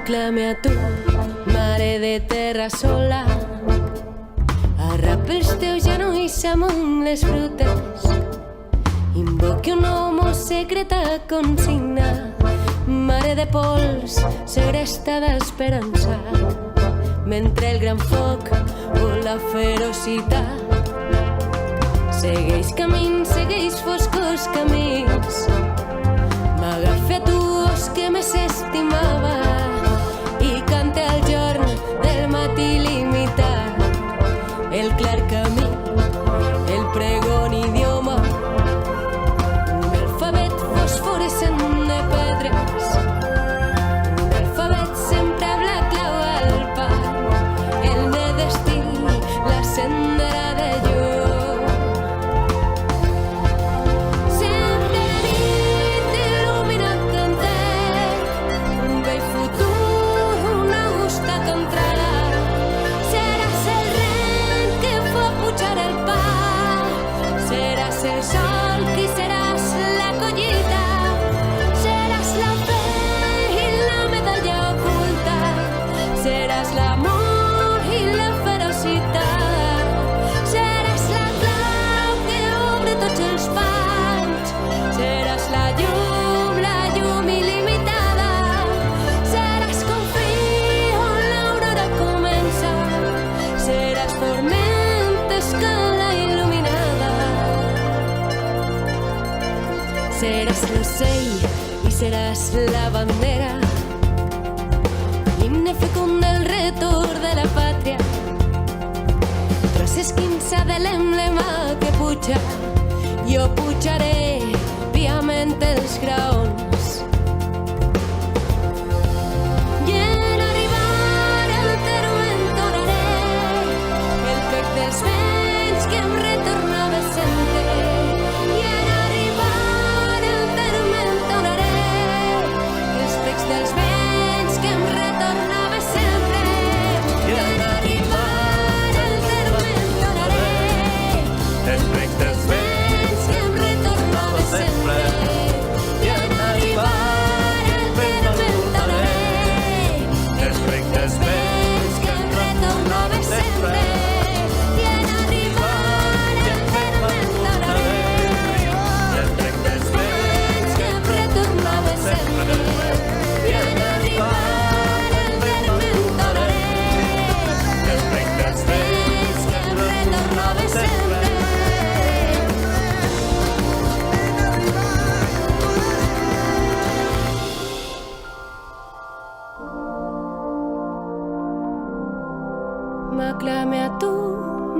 M'aclame a tu, mare de terra sola, arrapa els teus genolls amunt les brutes, invoque un homo secreta consigna, mare de pols, segresta d'esperança, mentre el gran foc o la ferocitat segueix camins, segueix foscos camins. M'agafa tu, os que més estimava, i canta el jorn del matí limitat. El clar camí, el pregon idioma, un alfabet fosforescent de pedres, un alfabet sempre blanc clau al pal, el de destí, la sendera de llum. Sempre nit il·luminat enter, un vell futur, una augusta contrada. Seràs el rent que fa pujar el pa, seràs el sol qui seràs la collita, seràs la fe i la medalla oculta, seràs l'amor i la ferocitat, seràs la clau que obre tots els panys, seràs la llum il·limitada, seràs com fill on l'aurora comença, seràs formenta escala il·luminada. Seràs l'ocell i seràs la bandera, l'himne fecund del retorn de la pàtria, tros esquinça de l'emblema que puja, jo pujaré piament els graons. I en arribar al terme entonaré el plec dels vents que em retornava sempre. I en arribar al terme entonaré els plecs dels vents que em retornava sempre. I en arribar al terme entonaré els plecs dels vents que em retornava sempre. I en arribar al terme entonaré els plecs dels vents que em retornava sempre. I en arribar al terme entonaré els plecs dels vents que em retornava sempre. I en arribar al terme entonaré els plecs dels vents que em retornava sempre. M'aclame a tu,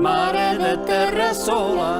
mare de terra sola,